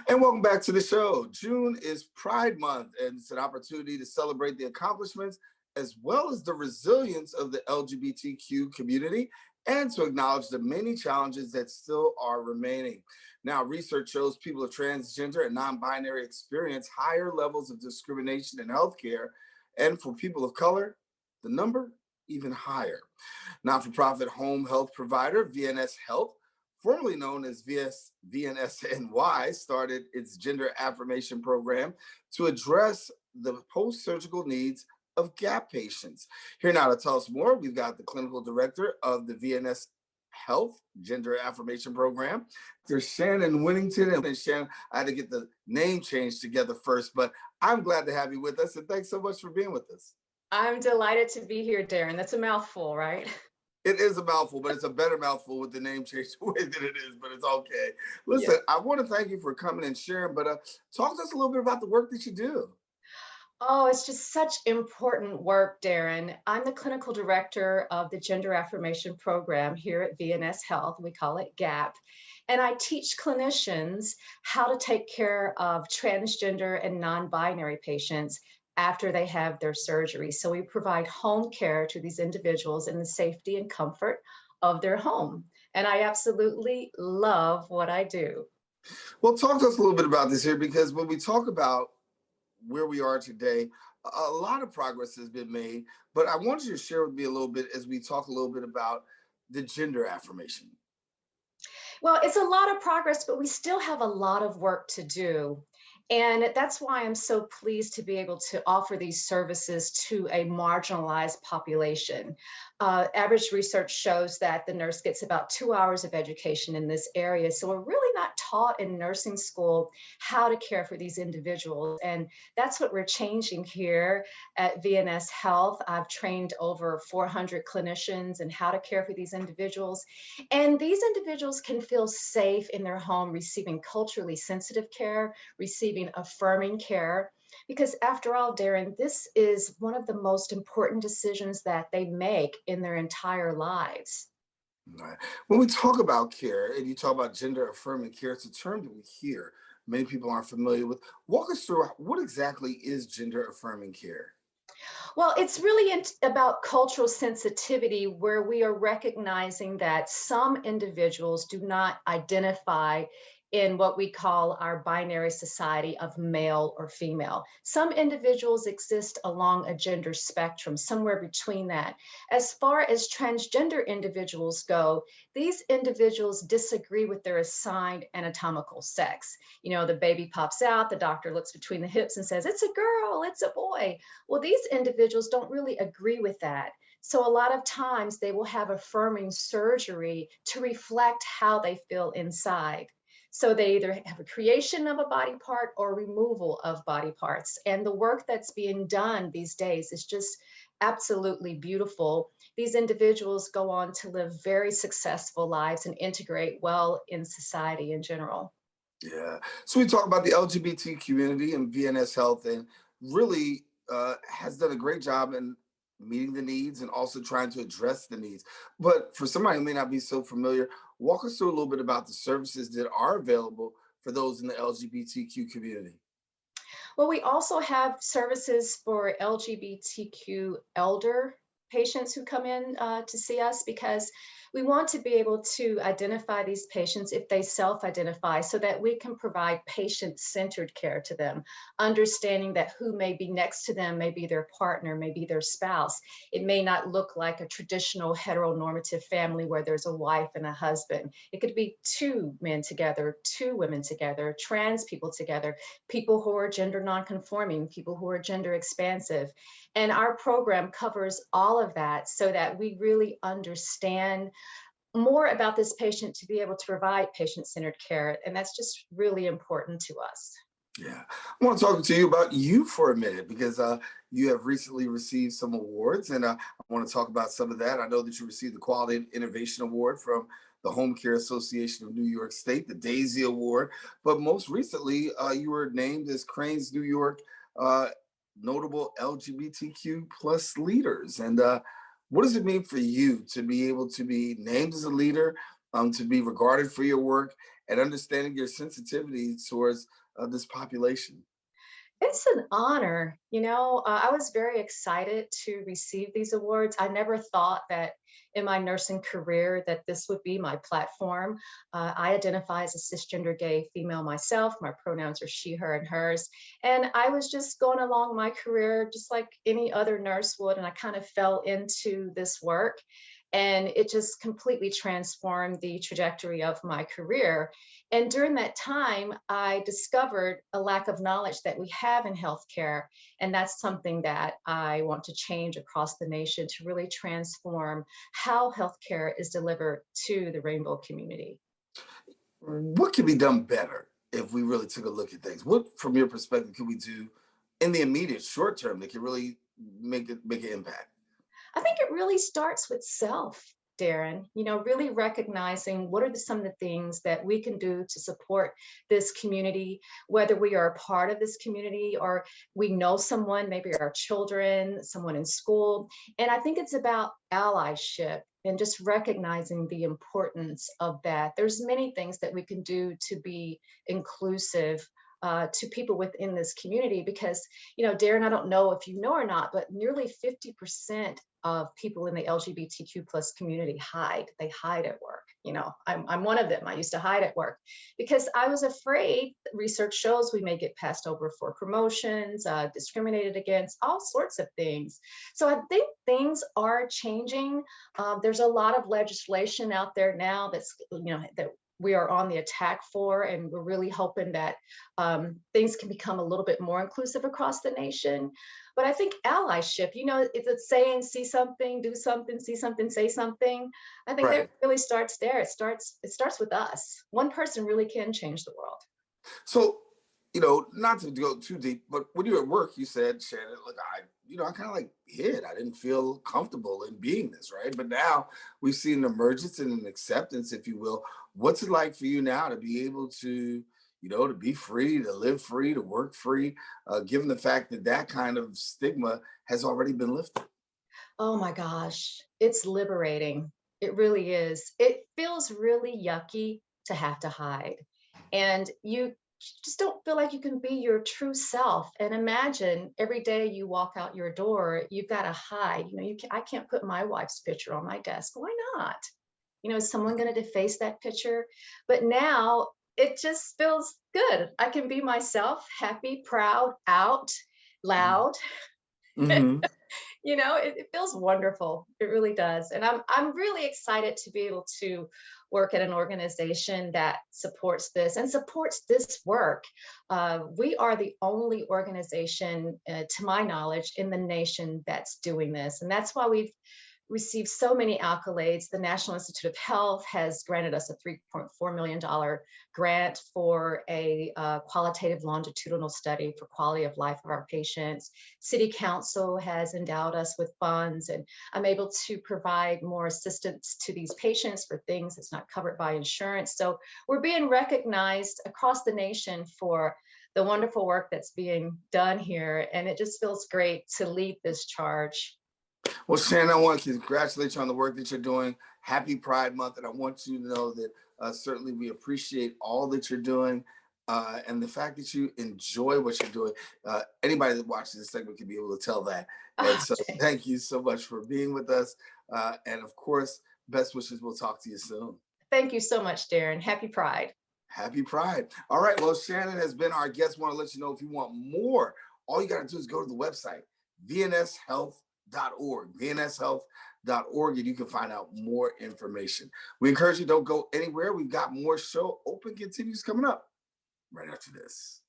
And welcome back to the show. June is Pride Month, and it's an opportunity to celebrate the accomplishments as well as the resilience of the LGBTQ community and to acknowledge the many challenges that still are remaining. Now, research shows people of transgender and non-binary experience higher levels of discrimination in healthcare, and for people of color, the number even higher. Not-for-profit home health provider VNS Health, formerly known as VNSNY, started its gender affirmation program to address the post-surgical needs of GAP patients. Here now to tell us more, we've got the clinical director of the VNS Health Gender Affirmation Program, Dr. Shannon Whittington. And Shannon, I had to get the name changed together first, but I'm glad to have you with us, and thanks so much for being with us. I'm delighted to be here, Darren. That's a mouthful, right? It is a mouthful, but it's a better mouthful with the name changed the way that it is, but it's okay. Listen, I want to thank you for coming and sharing, but talk to us a little bit about the work that you do. Oh, it's just such important work, Darren. I'm the clinical director of the Gender Affirmation Program here at VNS Health. We call it GAP. And I teach clinicians how to take care of transgender and non-binary patients after they have their surgery. So we provide home care to these individuals in the safety and comfort of their home. And I absolutely love what I do. Well, talk to us a little bit about this here, because when we talk about where we are today, a lot of progress has been made, but I want you to share with me a little bit as we talk a little bit about the gender affirmation. Well, it's a lot of progress, but we still have a lot of work to do. And that's why I'm so pleased to be able to offer these services to a marginalized population. Average research shows that the nurse gets about 2 hours of education in this area. So we're really not taught in nursing school how to care for these individuals. And that's what we're changing here at VNS Health. I've trained over 400 clinicians in how to care for these individuals. And these individuals can feel safe in their home, receiving culturally sensitive care, receiving affirming care. Because after all, Darren, this is one of the most important decisions that they make in their entire lives. Right. When we talk about care and you talk about gender affirming care, it's a term that we hear many people aren't familiar with. Walk us through what exactly is gender affirming care? Well, it's really about cultural sensitivity, where we are recognizing that some individuals do not identify in what we call our binary society of male or female. Some individuals exist along a gender spectrum, somewhere between that. As far as transgender individuals go, these individuals disagree with their assigned anatomical sex. You know, the baby pops out, the doctor looks between the hips and says, it's a girl, it's a boy. Well, these individuals don't really agree with that. So a lot of times they will have affirming surgery to reflect how they feel inside. So they either have a creation of a body part or removal of body parts. And the work that's being done these days is just absolutely beautiful. These individuals go on to live very successful lives and integrate well in society in general. Yeah. So we talk about the LGBT community and VNS Health, and really has done a great job in meeting the needs and also trying to address the needs. But for somebody who may not be so familiar, walk us through a little bit about the services that are available for those in the LGBTQ community. Well, we also have services for LGBTQ elder patients who come in to see us, because we want to be able to identify these patients if they self-identify, so that we can provide patient-centered care to them, understanding that who may be next to them may be their partner, may be their spouse. It may not look like a traditional heteronormative family where there's a wife and a husband. It could be two men together, two women together, trans people together, people who are gender nonconforming, people who are gender expansive. And our program covers all of that so that we really understand more about this patient to be able to provide patient-centered care. And that's just really important to us. Yeah. I want to talk to you about you for a minute, because you have recently received some awards, and I want to talk about some of that. I know that you received the Quality and Innovation Award from the Home Care Association of New York State, the Daisy Award, but most recently you were named as Crain's New York notable LGBTQ plus leaders. And what does it mean for you to be able to be named as a leader, to be regarded for your work, and understanding your sensitivity towards this population. It's an honor. I was very excited to receive these awards. I never thought that in my nursing career that this would be my platform. I identify as a cisgender gay female myself. My pronouns are she, her, and hers. And I was just going along my career just like any other nurse would, and I kind of fell into this work. And it just completely transformed the trajectory of my career. And during that time, I discovered a lack of knowledge that we have in healthcare. And that's something that I want to change across the nation to really transform how healthcare is delivered to the rainbow community. What can be done better if we really took a look at things? What, from your perspective, can we do in the immediate short term that can really make an impact? I think it really starts with self, Darren, really recognizing what are some of the things that we can do to support this community, whether we are a part of this community or we know someone, maybe our children, someone in school. And I think it's about allyship and just recognizing the importance of that. There's many things that we can do to be inclusive to people within this community because, Darren, I don't know if you know or not, but nearly 50% of people in the LGBTQ plus community hide. They hide at work. I'm one of them. I used to hide at work because I was afraid. Research shows we may get passed over for promotions, discriminated against, all sorts of things. So I think things are changing. There's a lot of legislation out there now that we are on the attack for, and we're really hoping that things can become a little bit more inclusive across the nation. But I think allyship, it's a saying, see something, do something, see something, say something. I think that Right. really starts there. It starts with us. One person really can change the world. So, not to go too deep, but when you were at work, you said, Shannon, look, I kind of like hid. I didn't feel comfortable in being this, right? But now we've seen an emergence and an acceptance, if you will. What's it like for you now to be able to, to be free, to live free, to work free, given the fact that that kind of stigma has already been lifted? Oh my gosh, it's liberating. It really is. It feels really yucky to have to hide. And you just don't feel like you can be your true self. And imagine every day you walk out your door, you've got to hide. I can't put my wife's picture on my desk. Why not? Is someone going to deface that picture? But now it just feels good. I can be myself, happy, proud, out, loud. Mm-hmm. It feels wonderful. It really does. And I'm really excited to be able to work at an organization that supports this and supports this work. We are the only organization, to my knowledge, in the nation that's doing this. And that's why we've received so many accolades. The National Institute of Health has granted us a $3.4 million grant for a qualitative longitudinal study for quality of life of our patients. City Council has endowed us with funds, and I'm able to provide more assistance to these patients for things that's not covered by insurance. So we're being recognized across the nation for the wonderful work that's being done here. And it just feels great to lead this charge. Well, Shannon, I want to congratulate you on the work that you're doing. Happy Pride Month. And I want you to know that certainly we appreciate all that you're doing and the fact that you enjoy what you're doing. Anybody that watches this segment can be able to tell that. And so thank you so much for being with us. And of course, best wishes. We'll talk to you soon. Thank you so much, Darren. Happy Pride. Happy Pride. All right. Well, Shannon has been our guest. Want to let you know if you want more, all you got to do is go to the website, vnshealth.org, vnshealth.org, and you can find out more information. We encourage you, don't go anywhere. We've got more show. Open continues coming up right after this.